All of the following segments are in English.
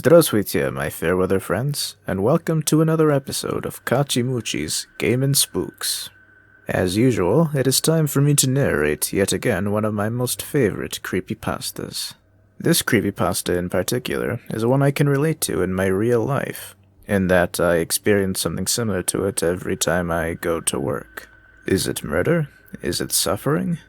Здравствуйте, my fair weather friends, and welcome to another episode of Kachimuchi's Game and Spooks. As usual, it is time for me to narrate yet again one of my most favorite creepypastas. This creepypasta in particular is one I can relate to in my real life, in that I experience something similar to it every time I go to work. Is it murder? Is it suffering?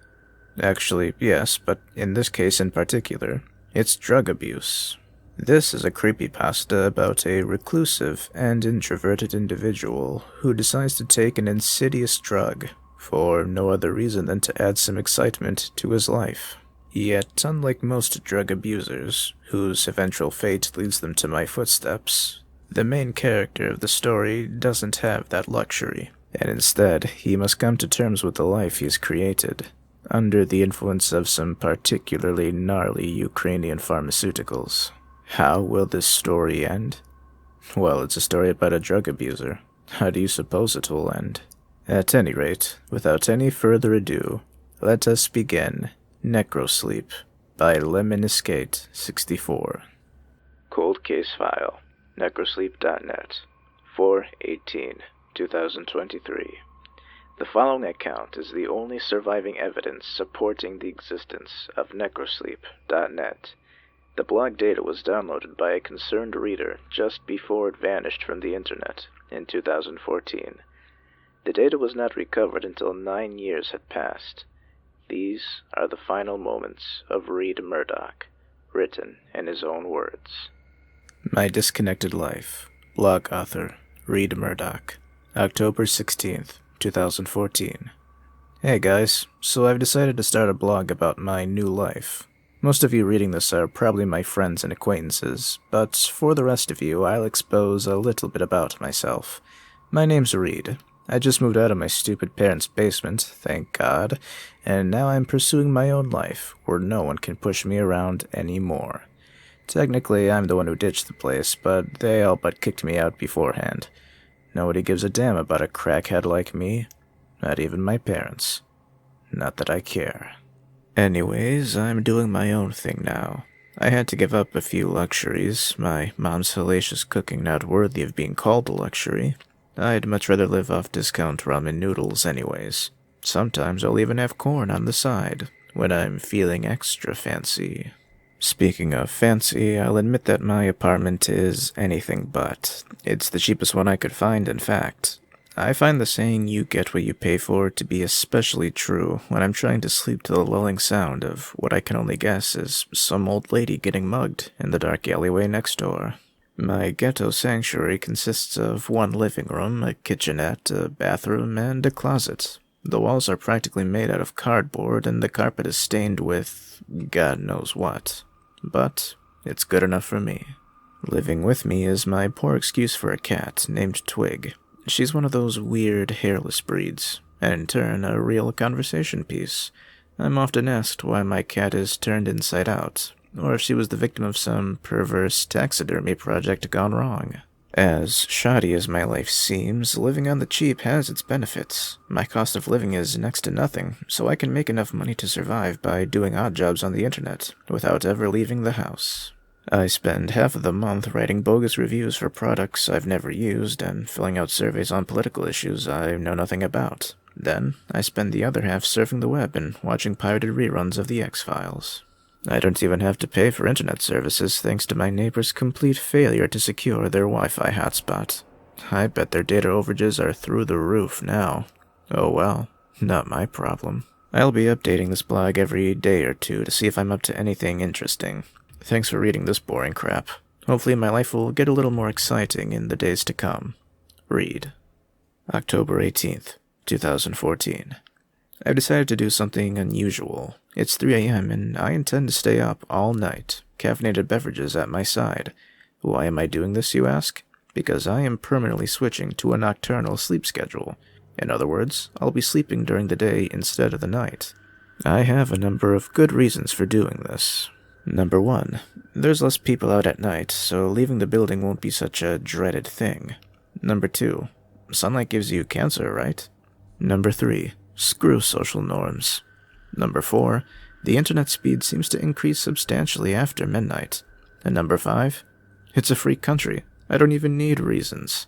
Actually, yes, but in this case in particular, it's drug abuse. This is a creepypasta about a reclusive and introverted individual who decides to take an insidious drug for no other reason than to add some excitement to his life. Yet, unlike most drug abusers, whose eventual fate leads them to my footsteps, the main character of the story doesn't have that luxury, and instead he must come to terms with the life he's created, under the influence of some particularly gnarly Ukrainian pharmaceuticals. How will this story end? Well, it's a story about a drug abuser. How do you suppose it will end? At any rate, without any further ado, let us begin Necrosleep by Lemoniskate 64. Cold Case File, Necrosleep.net, 4/18/2023. The following account is the only surviving evidence supporting the existence of Necrosleep.net. The blog data was downloaded by a concerned reader just before it vanished from the internet in 2014. The data was not recovered until 9 years had passed. These are the final moments of Reed Murdoch, written in his own words. My Disconnected Life. Blog author, Reed Murdoch. October 16th, 2014. Hey guys, so I've decided to start a blog about my new life. Most of you reading this are probably my friends and acquaintances, but for the rest of you, I'll expose a little bit about myself. My name's Reed. I just moved out of my stupid parents' basement, thank God, and now I'm pursuing my own life, where no one can push me around anymore. Technically, I'm the one who ditched the place, but they all but kicked me out beforehand. Nobody gives a damn about a crackhead like me, not even my parents. Not that I care. Anyways, I'm doing my own thing now. I had to give up a few luxuries, my mom's hellacious cooking not worthy of being called a luxury. I'd much rather live off discount ramen noodles anyways. Sometimes I'll even have corn on the side, when I'm feeling extra fancy. Speaking of fancy, I'll admit that my apartment is anything but. It's the cheapest one I could find, in fact. I find the saying, you get what you pay for, to be especially true when I'm trying to sleep to the lulling sound of what I can only guess is some old lady getting mugged in the dark alleyway next door. My ghetto sanctuary consists of one living room, a kitchenette, a bathroom, and a closet. The walls are practically made out of cardboard, and the carpet is stained with God knows what. But it's good enough for me. Living with me is my poor excuse for a cat named Twig. She's one of those weird, hairless breeds, and in turn, a real conversation piece. I'm often asked why my cat is turned inside out, or if she was the victim of some perverse taxidermy project gone wrong. As shoddy as my life seems, living on the cheap has its benefits. My cost of living is next to nothing, so I can make enough money to survive by doing odd jobs on the internet, without ever leaving the house. I spend half of the month writing bogus reviews for products I've never used and filling out surveys on political issues I know nothing about. Then, I spend the other half surfing the web and watching pirated reruns of The X-Files. I don't even have to pay for internet services thanks to my neighbor's complete failure to secure their Wi-Fi hotspot. I bet their data overages are through the roof now. Oh well, not my problem. I'll be updating this blog every day or two to see if I'm up to anything interesting. Thanks for reading this boring crap. Hopefully my life will get a little more exciting in the days to come. Read. October 18th, 2014. I've decided to do something unusual. It's 3 a.m. and I intend to stay up all night, caffeinated beverages at my side. Why am I doing this, you ask? Because I am permanently switching to a nocturnal sleep schedule. In other words, I'll be sleeping during the day instead of the night. I have a number of good reasons for doing this. Number 1, there's less people out at night, so leaving the building won't be such a dreaded thing. Number 2, sunlight gives you cancer, right? Number 3, screw social norms. Number 4, the internet speed seems to increase substantially after midnight. And number 5, It's a free country. I don't even need reasons.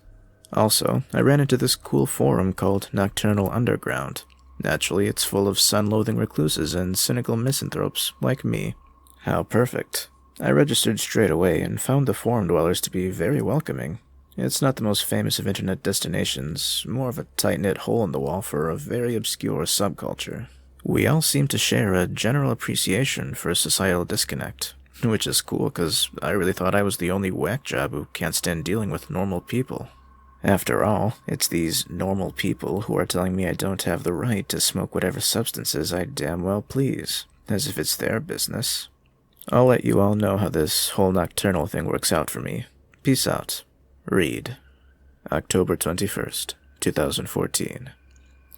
Also, I ran into this cool forum called Nocturnal Underground. Naturally, it's full of sun-loathing recluses and cynical misanthropes like me. How perfect. I registered straight away and found the forum dwellers to be very welcoming. It's not the most famous of internet destinations, more of a tight-knit hole-in-the-wall for a very obscure subculture. We all seem to share a general appreciation for societal disconnect, which is cool because I really thought I was the only whack job who can't stand dealing with normal people. After all, it's these normal people who are telling me I don't have the right to smoke whatever substances I damn well please, as if it's their business. I'll let you all know how this whole nocturnal thing works out for me. Peace out. Read. October 21st, 2014.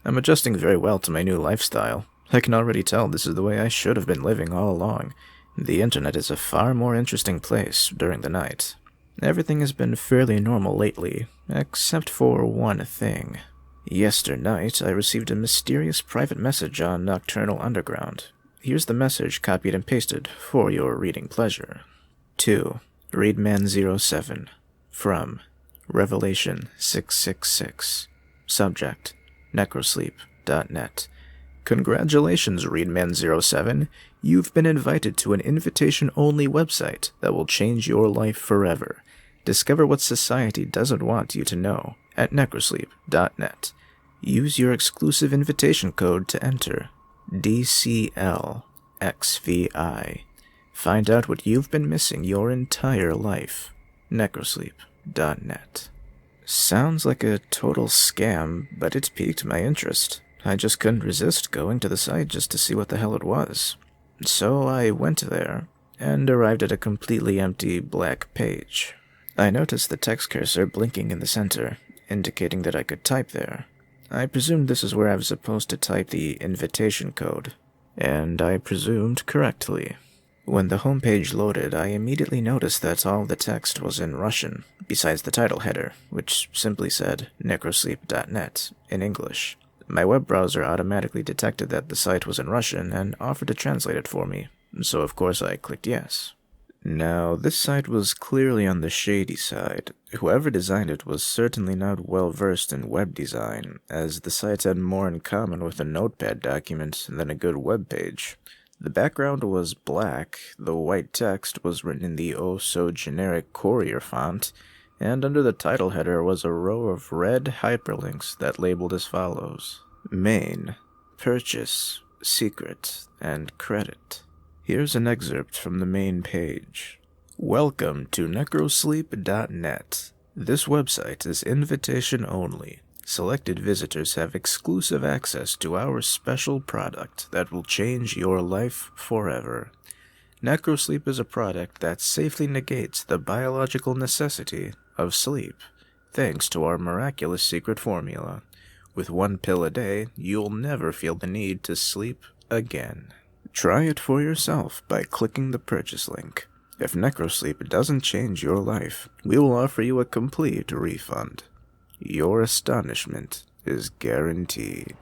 I'm adjusting very well to my new lifestyle. I can already tell this is the way I should have been living all along. The internet is a far more interesting place during the night. Everything has been fairly normal lately, except for one thing. Yesternight, I received a mysterious private message on Nocturnal Underground. Here's the message copied and pasted for your reading pleasure. To Readman07. From Revelation 666. Subject Necrosleep.net. Congratulations, Readman07. You've been invited to an invitation-only website that will change your life forever. Discover what society doesn't want you to know at Necrosleep.net. Use your exclusive invitation code to enter DCLXVI. Find out what you've been missing your entire life. Necrosleep.net. Sounds like a total scam, but it piqued my interest. I just couldn't resist going to the site just to see what the hell it was. So I went there, and arrived at a completely empty black page. I noticed the text cursor blinking in the center, indicating that I could type there. I presumed this is where I was supposed to type the invitation code, and I presumed correctly. When the homepage loaded, I immediately noticed that all the text was in Russian, besides the title header, which simply said Necrosleep.net in English. My web browser automatically detected that the site was in Russian and offered to translate it for me, so of course I clicked yes. Now, this site was clearly on the shady side. Whoever designed it was certainly not well versed in web design, as the site had more in common with a notepad document than a good web page. The background was black, the white text was written in the oh-so-generic Courier font, and under the title header was a row of red hyperlinks that labeled as follows: Main, Purchase, Secret, and Credit. Here's an excerpt from the main page. Welcome to Necrosleep.net. This website is invitation only. Selected visitors have exclusive access to our special product that will change your life forever. Necrosleep is a product that safely negates the biological necessity of sleep, thanks to our miraculous secret formula. With one pill a day, you'll never feel the need to sleep again. Try it for yourself by clicking the purchase link. If Necrosleep doesn't change your life, we will offer you a complete refund. Your astonishment is guaranteed.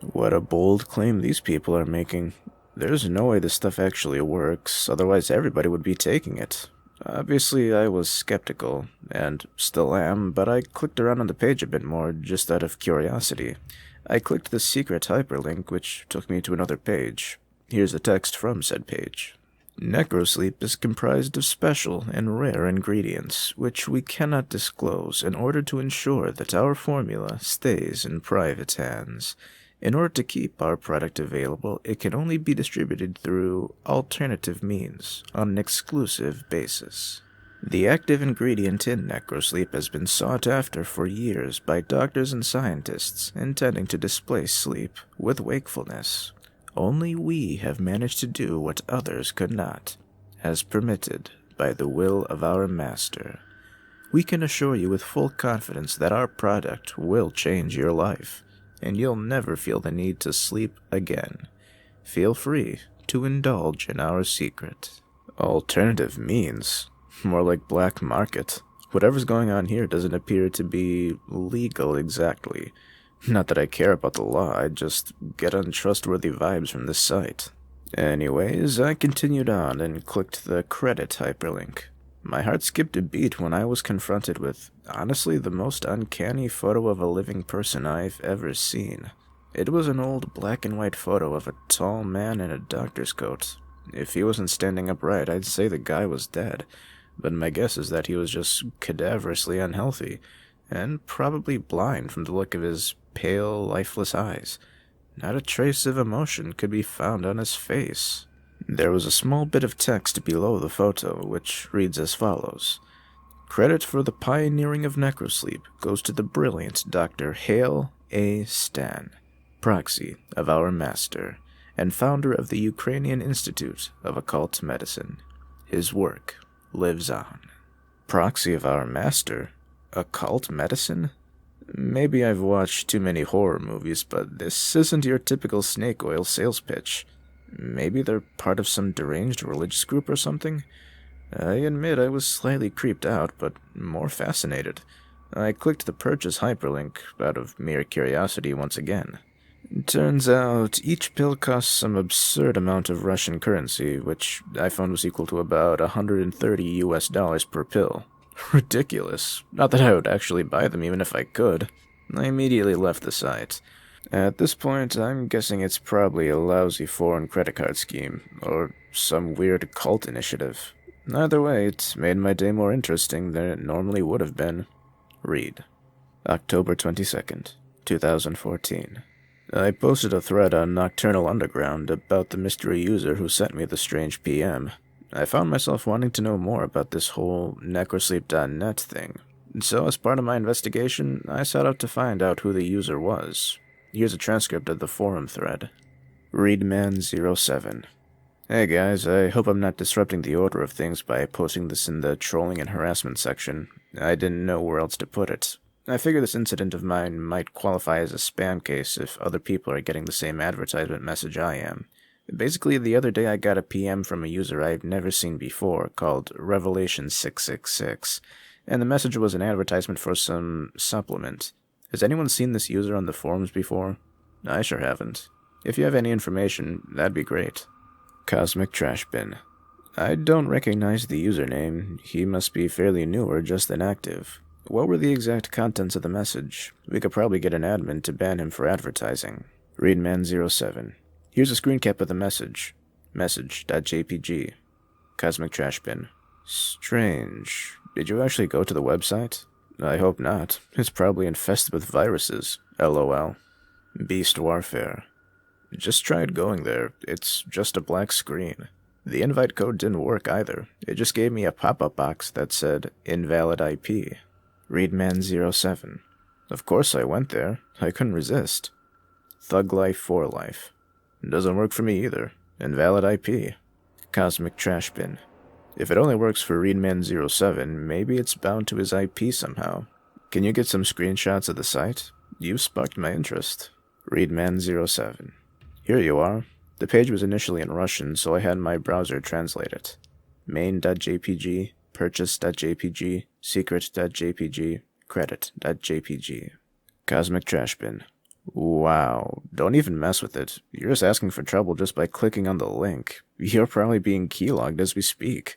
What a bold claim these people are making. There's no way this stuff actually works, otherwise everybody would be taking it. Obviously, I was skeptical, and still am, but I clicked around on the page a bit more just out of curiosity. I clicked the secret hyperlink, which took me to another page. Here's the text from said page. Necrosleep is comprised of special and rare ingredients, which we cannot disclose in order to ensure that our formula stays in private hands. In order to keep our product available, it can only be distributed through alternative means on an exclusive basis. The active ingredient in Necrosleep has been sought after for years by doctors and scientists intending to displace sleep with wakefulness. Only we have managed to do what others could not, as permitted by the will of our master. We can assure you with full confidence that our product will change your life, and you'll never feel the need to sleep again. Feel free to indulge in our secret. Alternative means? More like black market. Whatever's going on here doesn't appear to be legal exactly. Not that I care about the law, I just get untrustworthy vibes from this site. Anyways, I continued on and clicked the credit hyperlink. My heart skipped a beat when I was confronted with, honestly, the most uncanny photo of a living person I've ever seen. It was an old black and white photo of a tall man in a doctor's coat. If he wasn't standing upright, I'd say the guy was dead, but my guess is that he was just cadaverously unhealthy, and probably blind from the look of his pale, lifeless eyes. Not a trace of emotion could be found on his face. There was a small bit of text below the photo, which reads as follows. Credit for the pioneering of Necrosleep goes to the brilliant Dr. Hale A. Stan, proxy of our master, and founder of the Ukrainian Institute of Occult Medicine. His work lives on. Proxy of our master? Occult medicine? Maybe I've watched too many horror movies, but this isn't your typical snake oil sales pitch. Maybe they're part of some deranged religious group or something? I admit I was slightly creeped out, but more fascinated. I clicked the purchase hyperlink out of mere curiosity once again. Turns out each pill costs some absurd amount of Russian currency, which I found was equal to about $130 per pill. Ridiculous. Not that I would actually buy them even if I could. I immediately left the site. At this point, I'm guessing it's probably a lousy foreign credit card scheme, or some weird cult initiative. Either way, it made my day more interesting than it normally would have been. Read. October 22nd, 2014. I posted a thread on Nocturnal Underground about the mystery user who sent me the strange PM. I found myself wanting to know more about this whole Necrosleep.net thing. So as part of my investigation, I set out to find out who the user was. Here's a transcript of the forum thread. Readman07. Hey guys, I hope I'm not disrupting the order of things by posting this in the trolling and harassment section. I didn't know where else to put it. I figure this incident of mine might qualify as a spam case if other people are getting the same advertisement message I am. Basically, the other day I got a PM from a user I've never seen before called Revelation666, and the message was an advertisement for some supplement. Has anyone seen this user on the forums before? I sure haven't. If you have any information, that'd be great. Cosmic Trash Bin. I don't recognize the username. He must be fairly new or just inactive. What were the exact contents of the message? We could probably get an admin to ban him for advertising. Readman07. Here's a screen cap of the message. Message.jpg. Cosmic Trash Bin. Strange. Did you actually go to the website? I hope not. It's probably infested with viruses. LOL. Beast Warfare. Just tried going there. It's just a black screen. The invite code didn't work either. It just gave me a pop-up box that said, invalid IP. Readman07. Of course I went there. I couldn't resist. Thug Life 4 Life. Doesn't work for me either. Invalid IP. Cosmic Trash Bin. If it only works for Readman07, maybe it's bound to his IP somehow. Can you get some screenshots of the site? You sparked my interest. Readman07. Here you are. The page was initially in Russian, so I had my browser translate it. Main.jpg, purchase.jpg, secret.jpg, credit.jpg. Cosmic Trash Bin. Wow, don't even mess with it. You're just asking for trouble just by clicking on the link. You're probably being keylogged as we speak.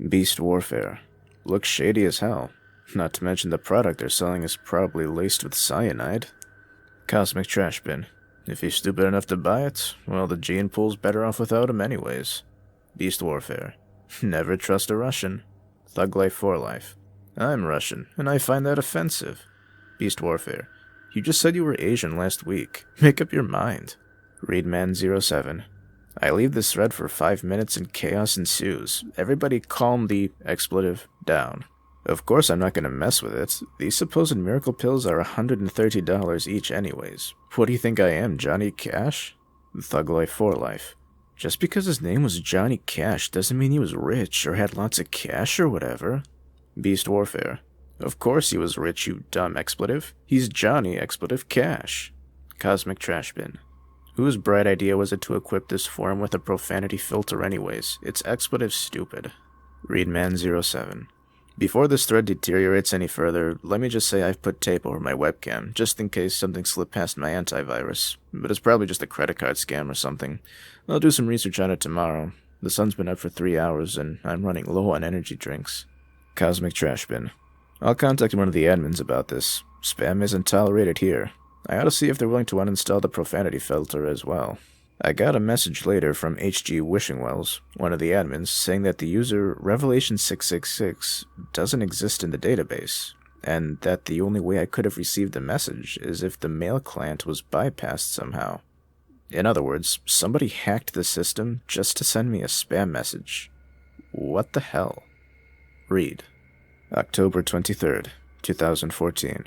Beast Warfare. Looks shady as hell. Not to mention the product they're selling is probably laced with cyanide. Cosmic Trash Bin. If you're stupid enough to buy it, well, the gene pool's better off without him anyways. Beast Warfare. Never trust a Russian. Thug Life 4 Life. I'm Russian, and I find that offensive. Beast Warfare. You just said you were Asian last week. Make up your mind. Readman07. I leave this thread for 5 minutes and chaos ensues. Everybody calm the expletive down. Of course I'm not going to mess with it. These supposed miracle pills are $130 each anyways. What do you think I am, Johnny Cash? Thug Life 4 Life. Just because his name was Johnny Cash doesn't mean he was rich or had lots of cash or whatever. Beast Warfare. Of course he was rich, you dumb expletive. He's Johnny Expletive Cash. Cosmic Trash Bin. Whose bright idea was it to equip this forum with a profanity filter anyways? It's expletive stupid. Readman07. Before this thread deteriorates any further, let me just say I've put tape over my webcam, just in case something slipped past my antivirus. But it's probably just a credit card scam or something. I'll do some research on it tomorrow. The sun's been up for 3 hours, and I'm running low on energy drinks. Cosmic Trash Bin. I'll contact one of the admins about this. Spam isn't tolerated here. I ought to see if they're willing to uninstall the profanity filter as well. I got a message later from HG Wishingwells, one of the admins, saying that the user Revelation666 doesn't exist in the database, and that the only way I could have received the message is if the mail client was bypassed somehow. In other words, somebody hacked the system just to send me a spam message. What the hell? Read. October 23rd, 2014.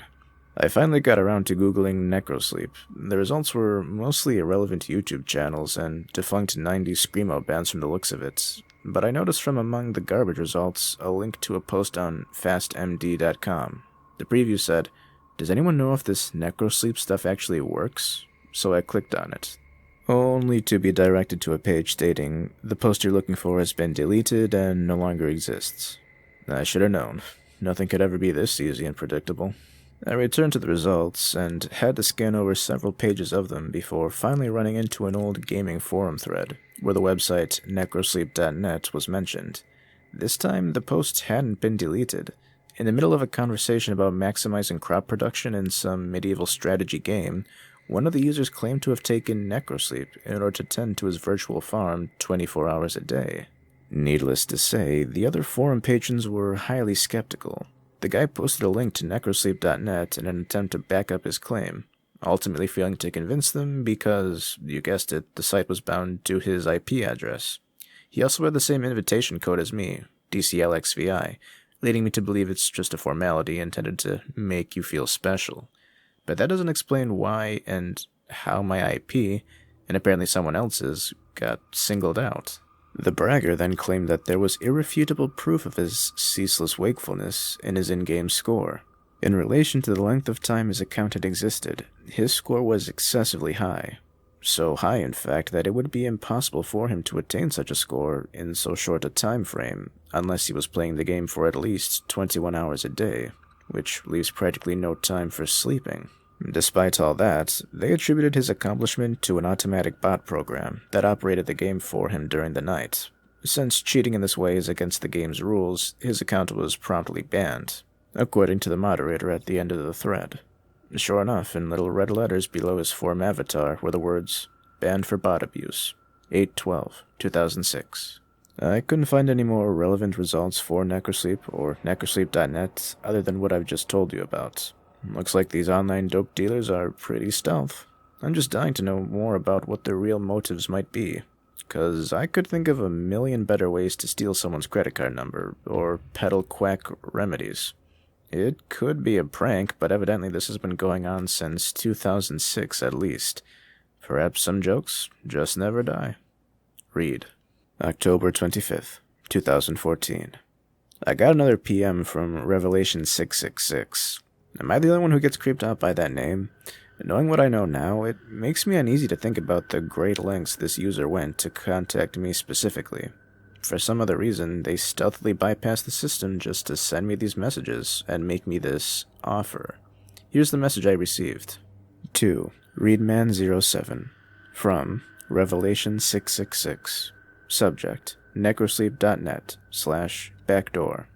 I finally got around to Googling Necrosleep. The results were mostly irrelevant YouTube channels and defunct 90s screamo bands from the looks of it, but I noticed from among the garbage results a link to a post on fastmd.com. The preview said, "Does anyone know if this Necrosleep stuff actually works?" So I clicked on it, only to be directed to a page stating, "The post you're looking for has been deleted and no longer exists." I should have known. Nothing could ever be this easy and predictable. I returned to the results and had to scan over several pages of them before finally running into an old gaming forum thread where the website necrosleep.net was mentioned. This time, the post hadn't been deleted. In the middle of a conversation about maximizing crop production in some medieval strategy game, one of the users claimed to have taken Necrosleep in order to tend to his virtual farm 24 hours a day. Needless to say, the other forum patrons were highly skeptical. The guy posted a link to necrosleep.net in an attempt to back up his claim, ultimately failing to convince them because, you guessed it, the site was bound to his IP address. He also had the same invitation code as me, DCLXVI, leading me to believe it's just a formality intended to make you feel special. But that doesn't explain why and how my IP, and apparently someone else's, got singled out. The bragger then claimed that there was irrefutable proof of his ceaseless wakefulness in his in-game score. In relation to the length of time his account had existed, his score was excessively high. So high, in fact, that it would be impossible for him to attain such a score in so short a time frame, unless he was playing the game for at least 21 hours a day, which leaves practically no time for sleeping. Despite all that, they attributed his accomplishment to an automatic bot program that operated the game for him during the night. Since cheating in this way is against the game's rules, his account was promptly banned, according to the moderator at the end of the thread. Sure enough, in little red letters below his forum avatar were the words, "Banned for bot abuse, 8/12/2006. I couldn't find any more relevant results for Necrosleep or Necrosleep.net other than what I've just told you about. Looks like these online dope dealers are pretty stealth. I'm just dying to know more about what their real motives might be, 'cause I could think of a million better ways to steal someone's credit card number, or peddle quack remedies. It could be a prank, but evidently this has been going on since 2006 at least. Perhaps some jokes just never die. Read. October 25th, 2014. I got another PM from Revelation666. Am I the only one who gets creeped out by that name? Knowing what I know now, it makes me uneasy to think about the great lengths this user went to contact me specifically. For some other reason, they stealthily bypassed the system just to send me these messages and make me this offer. Here's the message I received. To Readman07 from Revelation666. Subject, necrosleep.net/backdoor.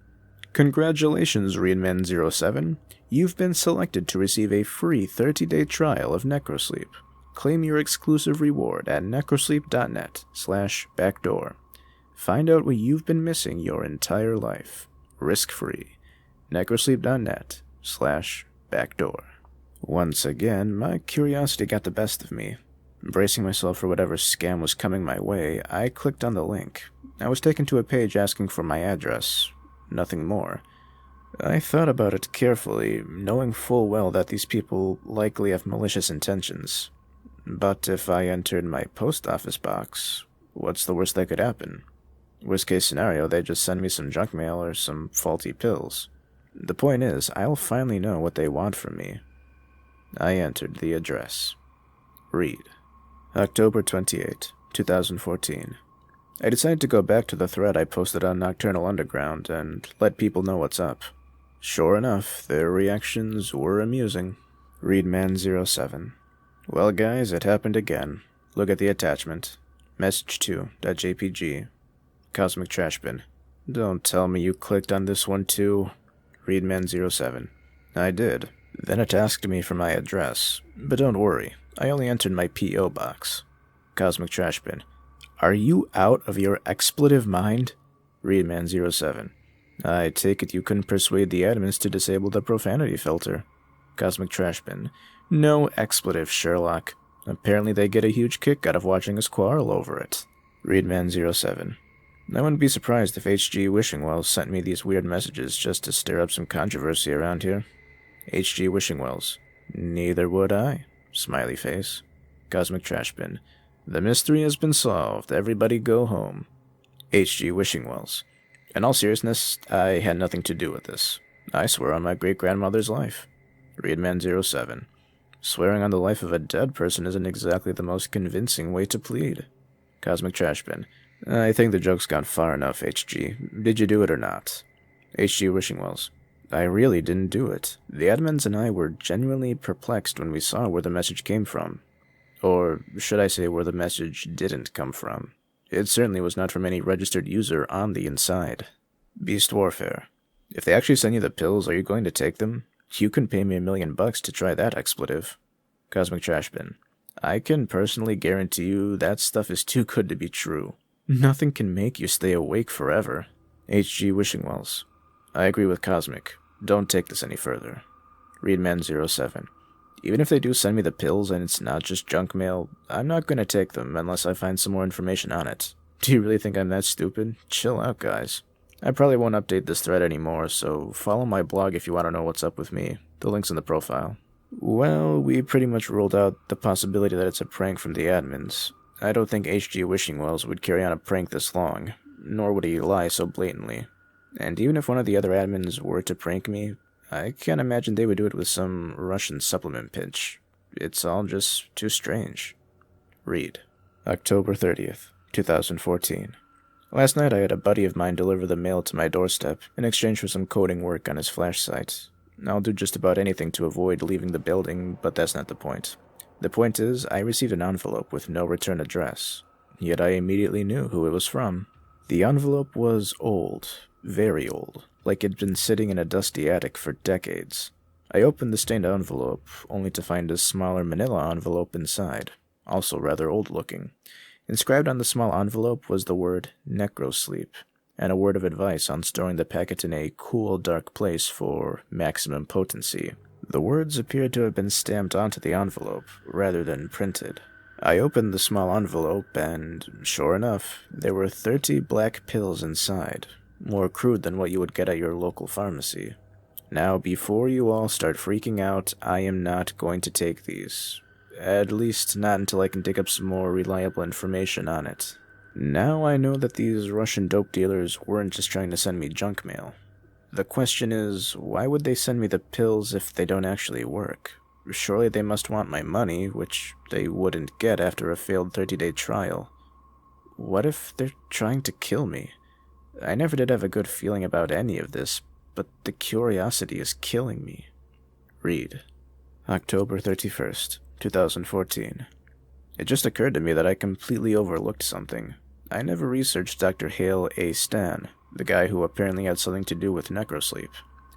Congratulations, Readman07. You've been selected to receive a free 30-day trial of Necrosleep. Claim your exclusive reward at necrosleep.net/backdoor. Find out what you've been missing your entire life. Risk-free. necrosleep.net/backdoor. Once again, my curiosity got the best of me. Bracing myself for whatever scam was coming my way, I clicked on the link. I was taken to a page asking for my address. Nothing more. I thought about it carefully, knowing full well that these people likely have malicious intentions. But if I entered my post office box, what's the worst that could happen? Worst case scenario, they just send me some junk mail or some faulty pills. The point is, I'll finally know what they want from me. I entered the address. Read. October 28, 2014. I decided to go back to the thread I posted on Nocturnal Underground and let people know what's up. Sure enough, their reactions were amusing. Readman07. Well guys, it happened again. Look at the attachment. Message2.jpg. Cosmic Trash Bin. Don't tell me you clicked on this one too. Readman07. I did. Then it asked me for my address. But don't worry, I only entered my P.O. box. Cosmic Trashbin. Are you out of your expletive mind? Readman07. I take it you couldn't persuade the admins to disable the profanity filter. Cosmic Trashbin. No expletive, Sherlock. Apparently they get a huge kick out of watching us quarrel over it. Readman07. I wouldn't be surprised if H.G. Wishingwells sent me these weird messages just to stir up some controversy around here. H.G. Wishingwells. Neither would I. Smiley face. Cosmic Trashbin. The mystery has been solved. Everybody go home. H.G. Wishingwells. In all seriousness, I had nothing to do with this. I swear on my great-grandmother's life. Readman07. Swearing on the life of a dead person isn't exactly the most convincing way to plead. Cosmic Trashbin. I think the joke's gone far enough, H.G. Did you do it or not? H.G. Wishingwells. I really didn't do it. The admins and I were genuinely perplexed when we saw where the message came from. Or should I say where the message didn't come from. It certainly was not from any registered user on the inside. Beast Warfare. If they actually send you the pills, are you going to take them? You can pay me $1 million to try that expletive. Cosmic Trashbin. I can personally guarantee you that stuff is too good to be true. Nothing can make you stay awake forever. H.G. Wishingwells. I agree with Cosmic. Don't take this any further. Readman07. Even if they do send me the pills and it's not just junk mail, I'm not going to take them unless I find some more information on it. Do you really think I'm that stupid? Chill out, guys. I probably won't update this thread anymore, so follow my blog if you want to know what's up with me. The link's in the profile. Well, we pretty much ruled out the possibility that it's a prank from the admins. I don't think H.G. Wishingwells would carry on a prank this long, nor would he lie so blatantly. And even if one of the other admins were to prank me, I can't imagine they would do it with some Russian supplement pitch. It's all just too strange. Read. October 30th, 2014. Last night I had a buddy of mine deliver the mail to my doorstep in exchange for some coding work on his Flash site. I'll do just about anything to avoid leaving the building, but that's not the point. The point is, I received an envelope with no return address, yet I immediately knew who it was from. The envelope was old, very old, like it'd been sitting in a dusty attic for decades. I opened the stained envelope, only to find a smaller manila envelope inside, also rather old-looking. Inscribed on the small envelope was the word Necrosleep, and a word of advice on storing the packet in a cool, dark place for maximum potency. The words appeared to have been stamped onto the envelope, rather than printed. I opened the small envelope, and, sure enough, there were 30 black pills inside, more crude than what you would get at your local pharmacy. Now, before you all start freaking out, I am not going to take these. At least not until I can dig up some more reliable information on it. Now I know that these Russian dope dealers weren't just trying to send me junk mail. The question is, why would they send me the pills if they don't actually work? Surely they must want my money, which they wouldn't get after a failed 30-day trial. What if they're trying to kill me? I never did have a good feeling about any of this, but the curiosity is killing me. Read. October 31st, 2014. It just occurred to me that I completely overlooked something. I never researched Dr. Hale A. Stan, the guy who apparently had something to do with Necrosleep.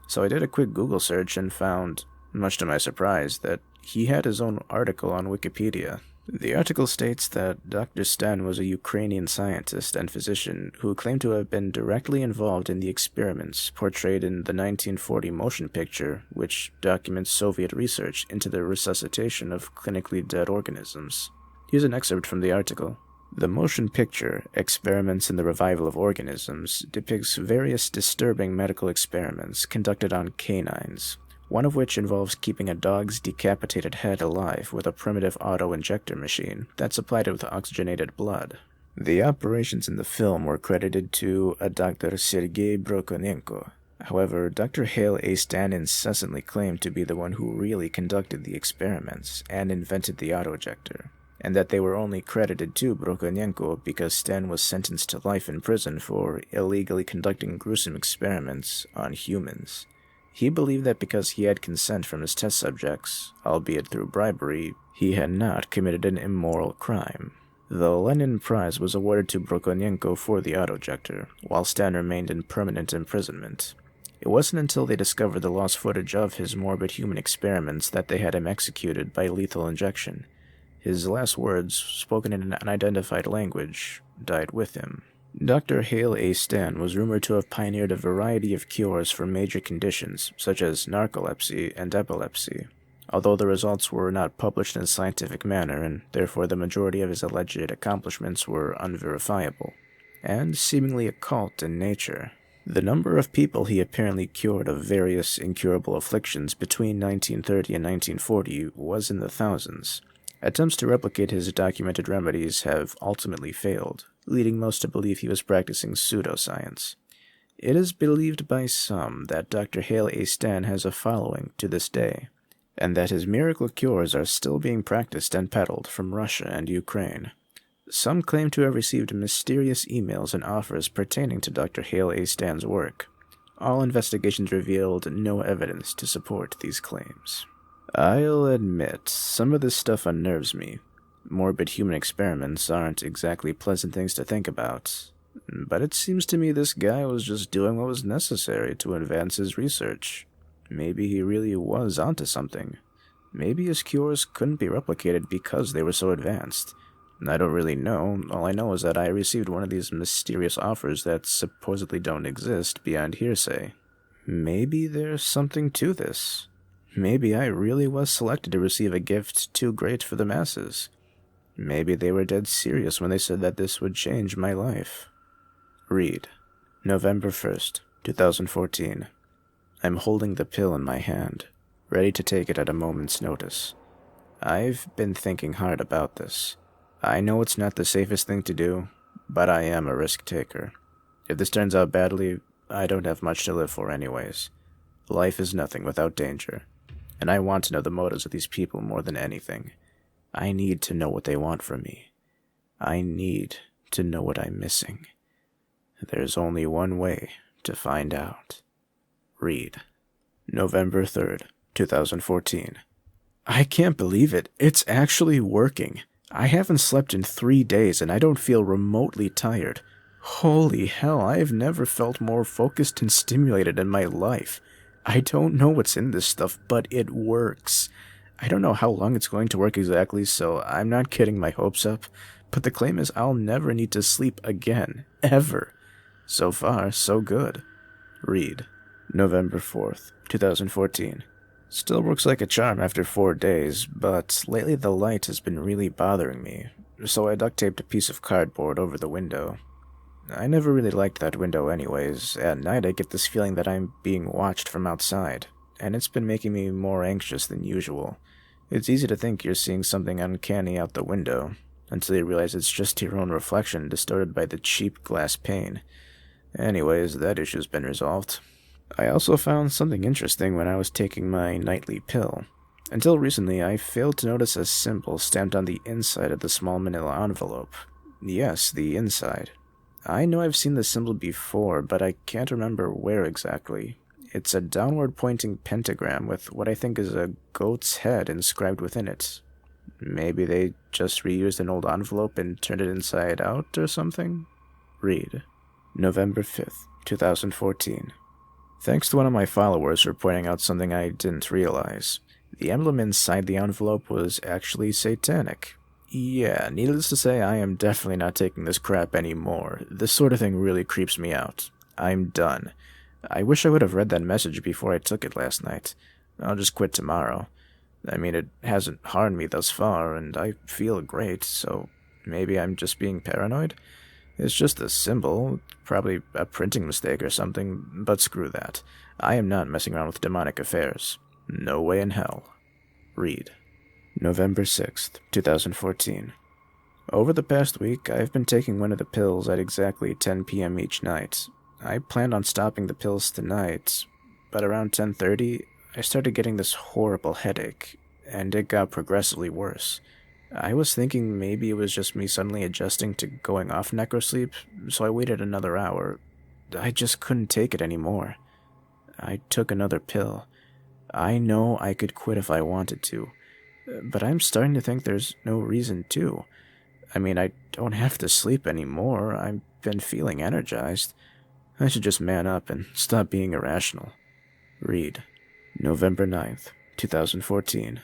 So I did a quick Google search and found, much to my surprise, that he had his own article on Wikipedia. The article states that Dr. Stan was a Ukrainian scientist and physician who claimed to have been directly involved in the experiments portrayed in the 1940 motion picture, which documents Soviet research into the resuscitation of clinically dead organisms. Here's an excerpt from the article. The motion picture, Experiments in the Revival of Organisms, depicts various disturbing medical experiments conducted on canines, one of which involves keeping a dog's decapitated head alive with a primitive auto-injector machine that supplied it with oxygenated blood. The operations in the film were credited to a Dr. Sergei Brokonenko. However, Dr. Hale A. Stan incessantly claimed to be the one who really conducted the experiments and invented the auto-injector, and that they were only credited to Brokonenko because Stan was sentenced to life in prison for illegally conducting gruesome experiments on humans. He believed that because he had consent from his test subjects, albeit through bribery, he had not committed an immoral crime. The Lenin Prize was awarded to Prokonenko for the autojector, while Stan remained in permanent imprisonment. It wasn't until they discovered the lost footage of his morbid human experiments that they had him executed by lethal injection. His last words, spoken in an unidentified language, died with him. Dr. Hale A. Stan was rumored to have pioneered a variety of cures for major conditions, such as narcolepsy and epilepsy, although the results were not published in a scientific manner, and therefore the majority of his alleged accomplishments were unverifiable, and seemingly occult in nature. The number of people he apparently cured of various incurable afflictions between 1930 and 1940 was in the thousands. Attempts to replicate his documented remedies have ultimately failed, leading most to believe he was practicing pseudoscience. It is believed by some that Dr. Hale A. Stan has a following to this day, and that his miracle cures are still being practiced and peddled from Russia and Ukraine. Some claim to have received mysterious emails and offers pertaining to Dr. Hale A. Stan's work. All investigations revealed no evidence to support these claims. I'll admit, some of this stuff unnerves me. Morbid human experiments aren't exactly pleasant things to think about, but it seems to me this guy was just doing what was necessary to advance his research. Maybe he really was onto something. Maybe his cures couldn't be replicated because they were so advanced. I don't really know. All I know is that I received one of these mysterious offers that supposedly don't exist beyond hearsay. Maybe there's something to this. Maybe I really was selected to receive a gift too great for the masses. Maybe they were dead serious when they said that this would change my life. Read. November 1st, 2014. I'm holding the pill in my hand, ready to take it at a moment's notice. I've been thinking hard about this. I know it's not the safest thing to do, but I am a risk taker. If this turns out badly, I don't have much to live for anyways. Life is nothing without danger, and I want to know the motives of these people more than anything. I need to know what they want from me. I need to know what I'm missing. There's only one way to find out. Read. November 3rd, 2014. I can't believe it. It's actually working. I haven't slept in 3 days and I don't feel remotely tired. Holy hell, I have never felt more focused and stimulated in my life. I don't know what's in this stuff, but it works. I don't know how long it's going to work exactly, so I'm not getting my hopes up, but the claim is I'll never need to sleep again, ever. So far, so good. Read. November 4th, 2014. Still works like a charm after 4 days, but lately the light has been really bothering me, so I duct taped a piece of cardboard over the window. I never really liked that window anyways. At night I get this feeling that I'm being watched from outside, and it's been making me more anxious than usual. It's easy to think you're seeing something uncanny out the window, until you realize it's just your own reflection distorted by the cheap glass pane. Anyways, that issue's been resolved. I also found something interesting when I was taking my nightly pill. Until recently, I failed to notice a symbol stamped on the inside of the small manila envelope. Yes, the inside. I know I've seen the symbol before, but I can't remember where exactly. It's a downward-pointing pentagram with what I think is a goat's head inscribed within it. Maybe they just reused an old envelope and turned it inside out or something? Read. November 5th, 2014. Thanks to one of my followers for pointing out something I didn't realize. The emblem inside the envelope was actually satanic. Yeah, needless to say, I am definitely not taking this crap anymore. This sort of thing really creeps me out. I'm done. I wish I would have read that message before I took it last night. I'll just quit tomorrow. I mean, it hasn't harmed me thus far, and I feel great, so maybe I'm just being paranoid? It's just a symbol, probably a printing mistake or something, but screw that. I am not messing around with demonic affairs. No way in hell. Read. November 6th, 2014. Over the past week, I've been taking one of the pills at exactly 10 p.m. each night. I planned on stopping the pills tonight, but around 10:30, I started getting this horrible headache, and it got progressively worse. I was thinking maybe it was just me suddenly adjusting to going off Necrosleep, so I waited another hour. I just couldn't take it anymore. I took another pill. I know I could quit if I wanted to, but I'm starting to think there's no reason to. I mean, I don't have to sleep anymore. I've been feeling energized. I should just man up and stop being irrational. Read. November 9th, 2014.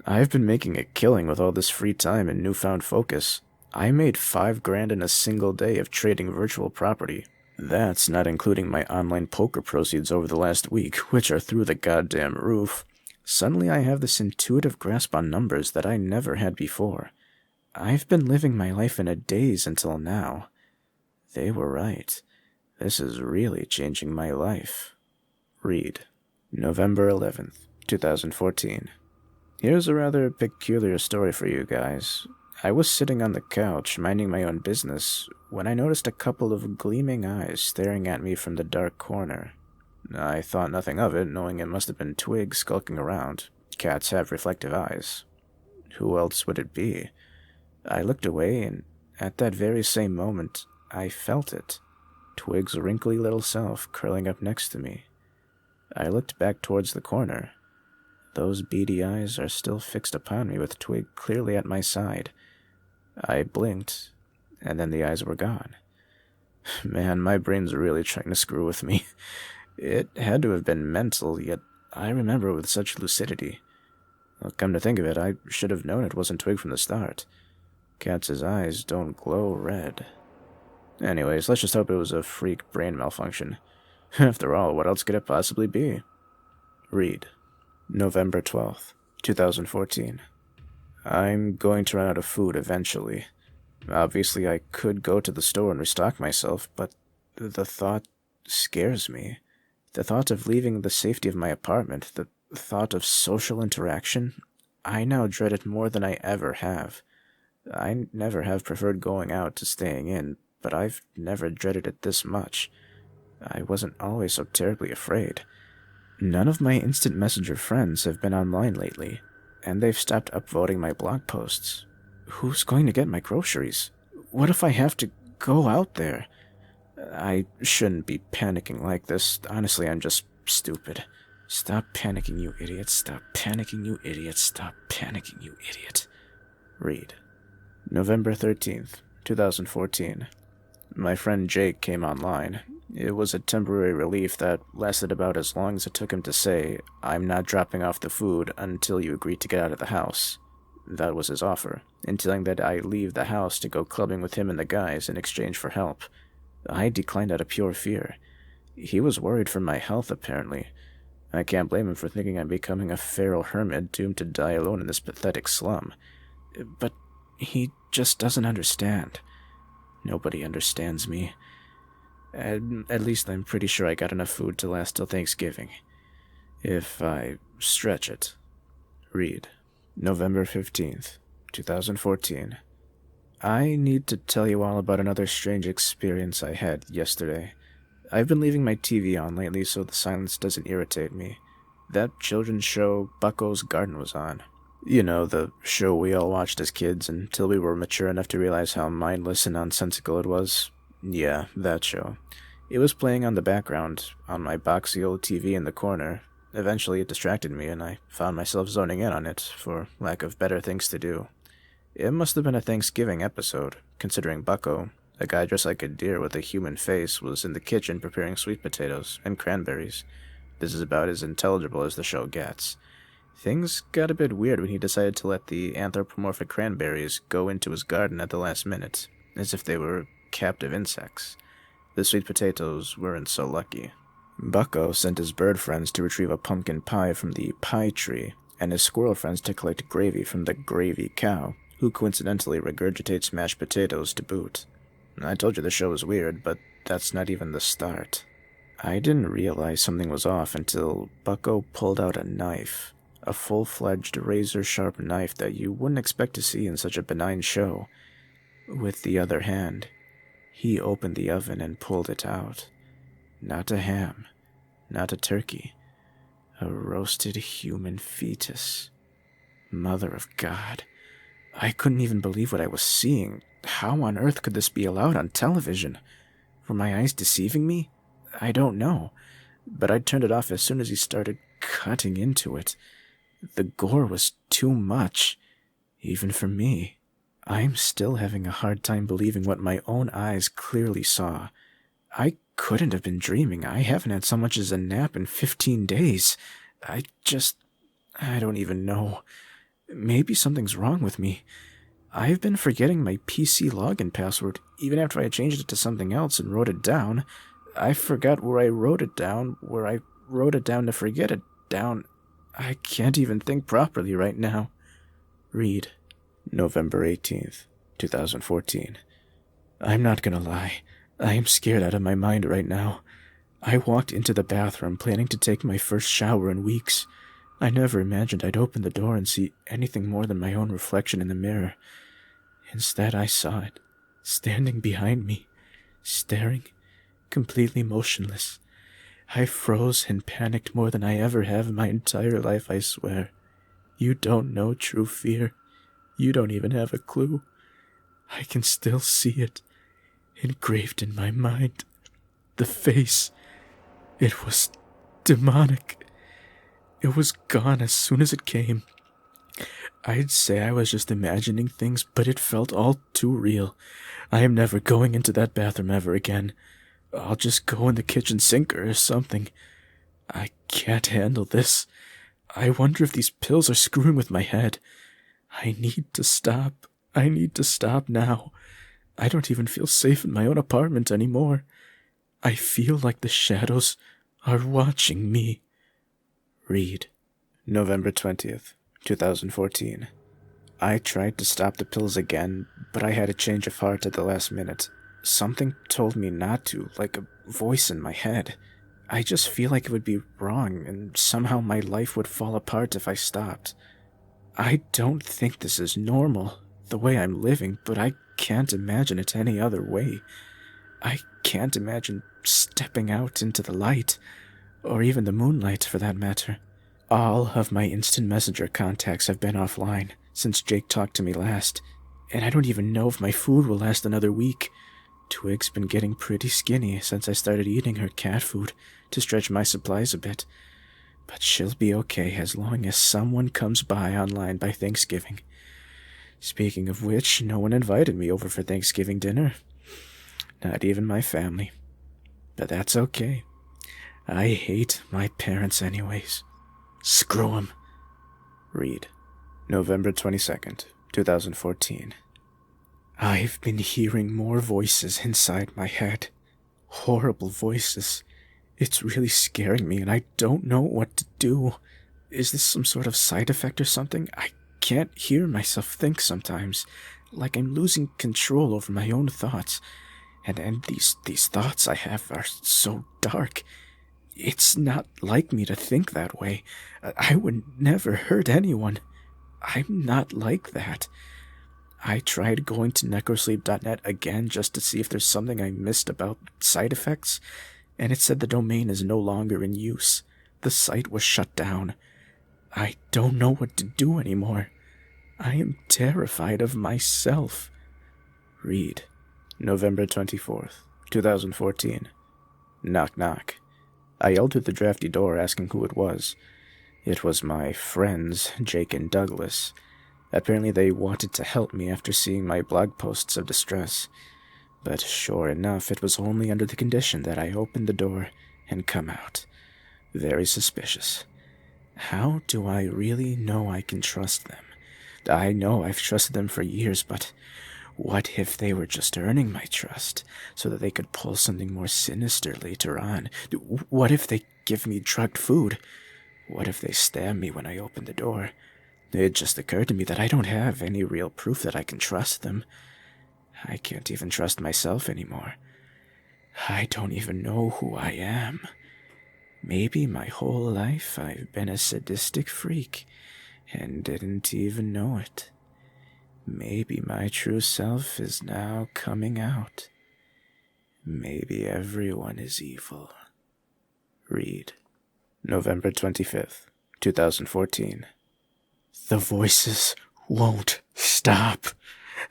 I've been making a killing with all this free time and newfound focus. I made $5,000 in a single day of trading virtual property. That's not including my online poker proceeds over the last week, which are through the goddamn roof. Suddenly I have this intuitive grasp on numbers that I never had before. I've been living my life in a daze until now. They were right. This is really changing my life. Read. November 11th, 2014. Here's a rather peculiar story for you guys. I was sitting on the couch, minding my own business, when I noticed a couple of gleaming eyes staring at me from the dark corner. I thought nothing of it, knowing it must have been Twig skulking around. Cats have reflective eyes. Who else would it be? I looked away, and at that very same moment, I felt it. Twig's wrinkly little self curling up next to me. I looked back towards the corner. Those beady eyes are still fixed upon me with Twig clearly at my side. I blinked, and then the eyes were gone. Man, my brain's really trying to screw with me. It had to have been mental, yet I remember it with such lucidity. Well, come to think of it, I should have known it wasn't Twig from the start. Cats' eyes don't glow red. Anyways, let's just hope it was a freak brain malfunction. After all, what else could it possibly be? Read. November 12th, 2014. I'm going to run out of food eventually. Obviously, I could go to the store and restock myself, but the thought scares me. The thought of leaving the safety of my apartment, the thought of social interaction, I now dread it more than I ever have. I never have preferred going out to staying in, but I've never dreaded it this much. I wasn't always so terribly afraid. None of my instant messenger friends have been online lately, and they've stopped upvoting my blog posts. Who's going to get my groceries? What if I have to go out there? I shouldn't be panicking like this. Honestly, I'm just stupid. Stop panicking, you idiot. Stop panicking, you idiot. Stop panicking, you idiot. Read. November 13th, 2014. My friend Jake came online. It was a temporary relief that lasted about as long as it took him to say, "I'm not dropping off the food until you agree to get out of the house." That was his offer, entailing that I leave the house to go clubbing with him and the guys in exchange for help. I declined out of pure fear. He was worried for my health, apparently. I can't blame him for thinking I'm becoming a feral hermit doomed to die alone in this pathetic slum. But he just doesn't understand. Nobody understands me. At least I'm pretty sure I got enough food to last till Thanksgiving. If I stretch it. Read. November 15th, 2014. I need to tell you all about another strange experience I had yesterday. I've been leaving my TV on lately so the silence doesn't irritate me. That children's show, Bucko's Garden, was on. You know, the show we all watched as kids until we were mature enough to realize how mindless and nonsensical it was. Yeah, that show. It was playing on the background, on my boxy old TV in the corner. Eventually it distracted me, and I found myself zoning in on it, for lack of better things to do. It must have been a Thanksgiving episode, considering Bucko, a guy dressed like a deer with a human face, was in the kitchen preparing sweet potatoes and cranberries. This is about as intelligible as the show gets. Things got a bit weird when he decided to let the anthropomorphic cranberries go into his garden at the last minute, as if they were captive insects. The sweet potatoes weren't so lucky. Bucko sent his bird friends to retrieve a pumpkin pie from the pie tree, and his squirrel friends to collect gravy from the gravy cow, who coincidentally regurgitates mashed potatoes to boot. I told you the show was weird, but that's not even the start. I didn't realize something was off until Bucko pulled out a knife, a full-fledged razor-sharp knife that you wouldn't expect to see in such a benign show. With the other hand, he opened the oven and pulled it out. Not a ham, not a turkey, a roasted human fetus. Mother of God. I couldn't even believe what I was seeing. How on earth could this be allowed on television? Were my eyes deceiving me? I don't know, but I turned it off as soon as he started cutting into it. The gore was too much, even for me. I'm still having a hard time believing what my own eyes clearly saw. I couldn't have been dreaming. I haven't had so much as a nap in 15 days. I don't even know. Maybe something's wrong with me. I've been forgetting my PC login password, even after I changed it to something else and wrote it down. I forgot where I wrote it down, where I wrote it down to forget it down. I can't even think properly right now. Read. November 18th, 2014. I'm not gonna lie. I am scared out of my mind right now. I walked into the bathroom planning to take my first shower in weeks. I never imagined I'd open the door and see anything more than my own reflection in the mirror. Instead, I saw it, standing behind me, staring, completely motionless. I froze and panicked more than I ever have in my entire life, I swear. You don't know true fear. You don't even have a clue. I can still see it, engraved in my mind. The face. It was demonic. It was gone as soon as it came. I'd say I was just imagining things, but it felt all too real. I am never going into that bathroom ever again. I'll just go in the kitchen sink or something. I can't handle this. I wonder if these pills are screwing with my head. I need to stop. I need to stop now. I don't even feel safe in my own apartment anymore. I feel like the shadows are watching me. Read. November 20th, 2014. I tried to stop the pills again, but I had a change of heart at the last minute. Something told me not to, like a voice in my head. I just feel like it would be wrong, and somehow my life would fall apart if I stopped. I don't think this is normal, the way I'm living, but I can't imagine it any other way. I can't imagine stepping out into the light, or even the moonlight for that matter. All of my instant messenger contacts have been offline since Jake talked to me last, and I don't even know if my food will last another week. Twig's been getting pretty skinny since I started eating her cat food to stretch my supplies a bit, but she'll be okay as long as someone comes by online by Thanksgiving. Speaking of which, no one invited me over for Thanksgiving dinner. Not even my family. But that's okay. I hate my parents anyways. Screw 'em. Read. November 22nd, 2014. I've been hearing more voices inside my head. Horrible voices. It's really scaring me and I don't know what to do. Is this some sort of side effect or something? I can't hear myself think sometimes, like I'm losing control over my own thoughts. And these thoughts I have are so dark. It's not like me to think that way. I would never hurt anyone. I'm not like that. I tried going to Necrosleep.net again just to see if there's something I missed about side effects, and it said the domain is no longer in use. The site was shut down. I don't know what to do anymore. I am terrified of myself. Read. November 24th, 2014. Knock knock. I yelled through the drafty door asking who it was. It was my friends, Jake and Douglas. Apparently they wanted to help me after seeing my blog posts of distress. But sure enough, it was only under the condition that I open the door and come out. Very suspicious. How do I really know I can trust them? I know I've trusted them for years, but what if they were just earning my trust so that they could pull something more sinister later on? What if they give me drugged food? What if they stab me when I open the door? It just occurred to me that I don't have any real proof that I can trust them. I can't even trust myself anymore. I don't even know who I am. Maybe my whole life I've been a sadistic freak and didn't even know it. Maybe my true self is now coming out. Maybe everyone is evil. Read. November 25th, 2014. The voices won't stop.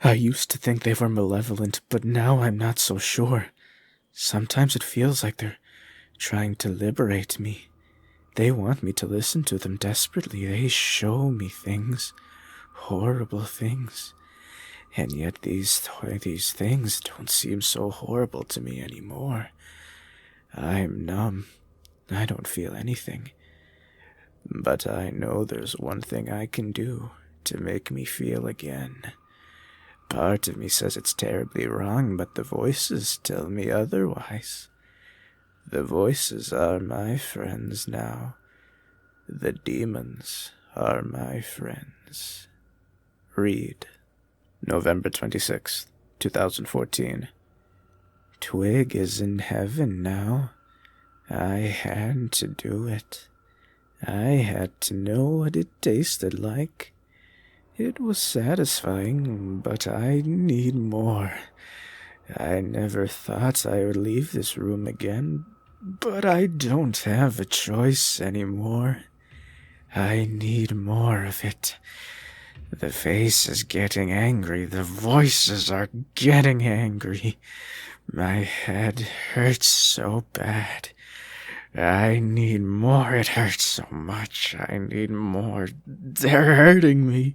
I used to think they were malevolent, but now I'm not so sure. Sometimes it feels like they're trying to liberate me. They want me to listen to them desperately. They show me things, horrible things. And yet these things don't seem so horrible to me anymore. I'm numb. I don't feel anything. But I know there's one thing I can do to make me feel again. Part of me says it's terribly wrong, but the voices tell me otherwise. The voices are my friends now. The demons are my friends. Read. November 26th, 2014. Twig is in heaven now. I had to do it. I had to know what it tasted like. It was satisfying, but I need more. I never thought I would leave this room again, but I don't have a choice anymore. I need more of it. The face is getting angry. The voices are getting angry. My head hurts so bad. I need more. It hurts so much. I need more. They're hurting me.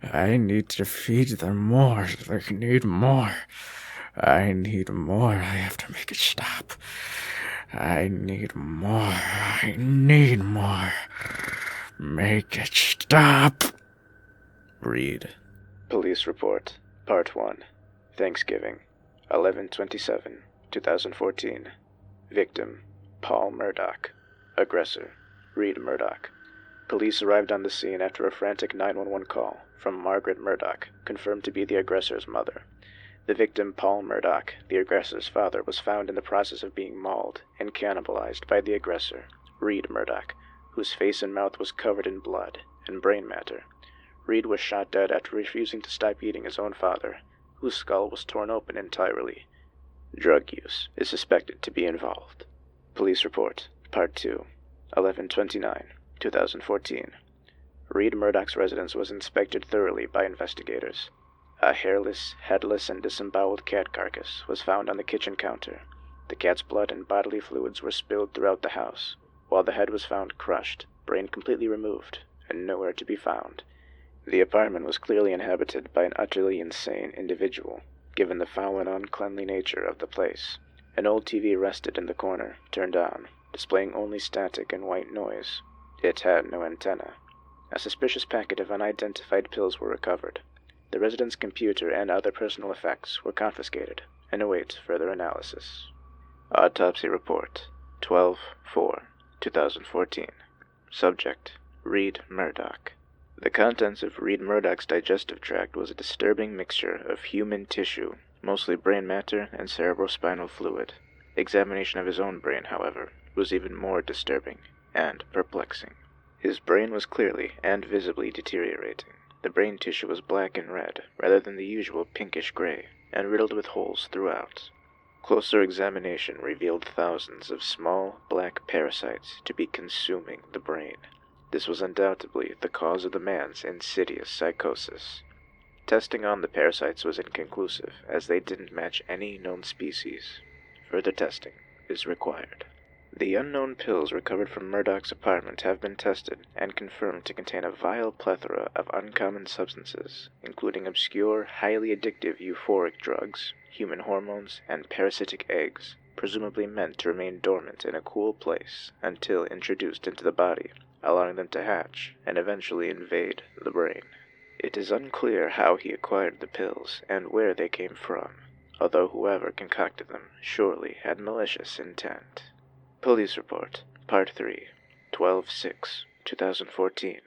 I need to feed them more. They need more. I need more. I have to make it stop. I need more. I need more. Make it stop. Read. Police Report, Part 1, Thanksgiving, 11/27, 2014. Victim, Paul Murdoch. Aggressor, Reed Murdoch. Police arrived on the scene after a frantic 911 call from Margaret Murdoch, confirmed to be the aggressor's mother. The victim, Paul Murdoch, the aggressor's father, was found in the process of being mauled and cannibalized by the aggressor, Reed Murdoch, whose face and mouth was covered in blood and brain matter. Reed was shot dead after refusing to stop eating his own father, whose skull was torn open entirely. Drug use is suspected to be involved. Police Report, Part 2, 11/29, 2014. Reed Murdoch's residence was inspected thoroughly by investigators. A hairless, headless, and disemboweled cat carcass was found on the kitchen counter. The cat's blood and bodily fluids were spilled throughout the house, while the head was found crushed, brain completely removed, and nowhere to be found. The apartment was clearly inhabited by an utterly insane individual, given the foul and uncleanly nature of the place. An old TV rested in the corner, turned on, displaying only static and white noise. It had no antenna. A suspicious packet of unidentified pills were recovered. The resident's computer and other personal effects were confiscated and await further analysis. Autopsy Report, 12/4/2014. Subject, Reed Murdoch. The contents of Reed Murdoch's digestive tract was a disturbing mixture of human tissue, mostly brain matter and cerebrospinal fluid. Examination of his own brain, however, was even more disturbing and perplexing. His brain was clearly and visibly deteriorating. The brain tissue was black and red, rather than the usual pinkish gray, and riddled with holes throughout. Closer examination revealed thousands of small, black parasites to be consuming the brain. This was undoubtedly the cause of the man's insidious psychosis. Testing on the parasites was inconclusive, as they didn't match any known species. Further testing is required. The unknown pills recovered from Murdoch's apartment have been tested and confirmed to contain a vile plethora of uncommon substances, including obscure, highly addictive euphoric drugs, human hormones, and parasitic eggs, presumably meant to remain dormant in a cool place until introduced into the body, allowing them to hatch and eventually invade the brain. It is unclear how he acquired the pills and where they came from, although whoever concocted them surely had malicious intent. Police Report, Part 3, 12/6/2014.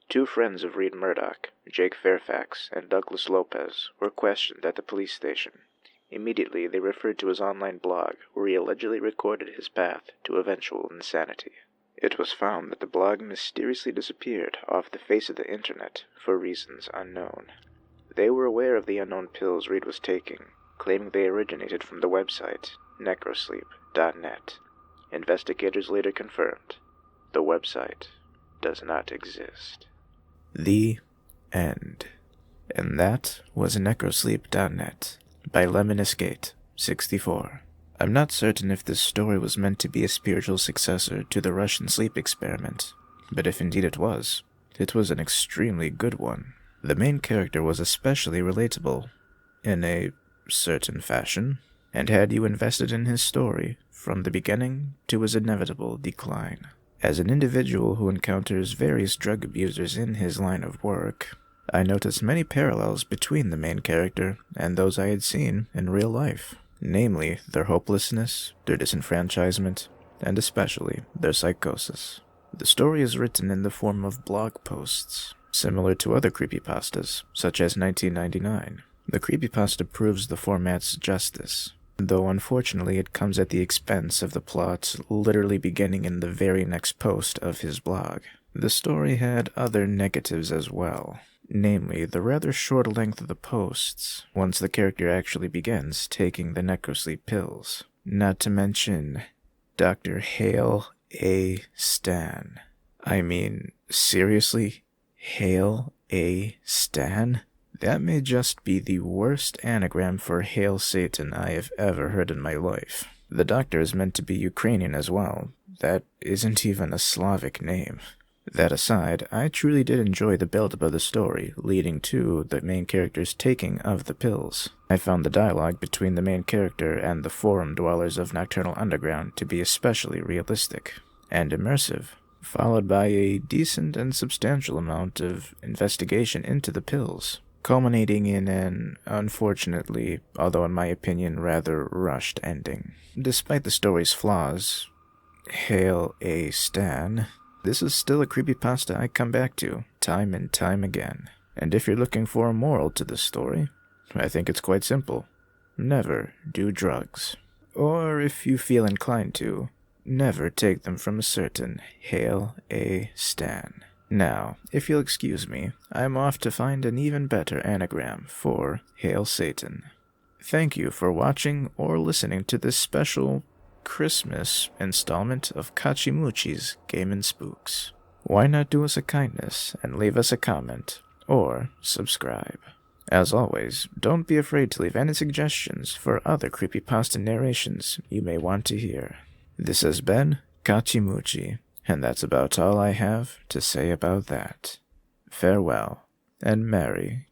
Two friends of Reed Murdoch, Jake Fairfax and Douglas Lopez, were questioned at the police station. Immediately they referred to his online blog, where he allegedly recorded his path to eventual insanity. It was found that the blog mysteriously disappeared off the face of the internet for reasons unknown. They were aware of the unknown pills Reed was taking, claiming they originated from the website Necrosleep.net. Investigators later confirmed the website does not exist. The End. And that was Necrosleep.net by Lemon-Escape, 64. I'm not certain if this story was meant to be a spiritual successor to the Russian sleep experiment, but if indeed it was an extremely good one. The main character was especially relatable, in a certain fashion, and had you invested in his story from the beginning to his inevitable decline. As an individual who encounters various drug abusers in his line of work, I noticed many parallels between the main character and those I had seen in real life, namely their hopelessness, their disenfranchisement, and especially their psychosis. The story is written in the form of blog posts, similar to other creepypastas, such as 1999. The creepypasta proves the format's justice, though unfortunately it comes at the expense of the plot literally beginning in the very next post of his blog. The story had other negatives as well, namely the rather short length of the posts once the character actually begins taking the Necrosleep pills. Not to mention Dr. Hale A. Stan. I mean, seriously? Hale A. Stan? That may just be the worst anagram for Hail Satan I have ever heard in my life. The doctor is meant to be Ukrainian as well. That isn't even a Slavic name. That aside, I truly did enjoy the build-up of the story, leading to the main character's taking of the pills. I found the dialogue between the main character and the forum dwellers of Nocturnal Underground to be especially realistic and immersive, followed by a decent and substantial amount of investigation into the pills, culminating in an, unfortunately, although in my opinion rather rushed ending. Despite the story's flaws, Hail A. Stan, this is still a creepypasta I come back to, time and time again. And if you're looking for a moral to this story, I think it's quite simple. Never do drugs. Or if you feel inclined to, never take them from a certain Hail A. Stan. Now, if you'll excuse me, I'm off to find an even better anagram for Hail Satan. Thank you for watching or listening to this special Christmas installment of Kachimuchi's Game & Spooks. Why not do us a kindness and leave us a comment, or subscribe? As always, don't be afraid to leave any suggestions for other creepypasta narrations you may want to hear. This has been Kachimuchi, and that's about all I have to say about that. Farewell, and Merry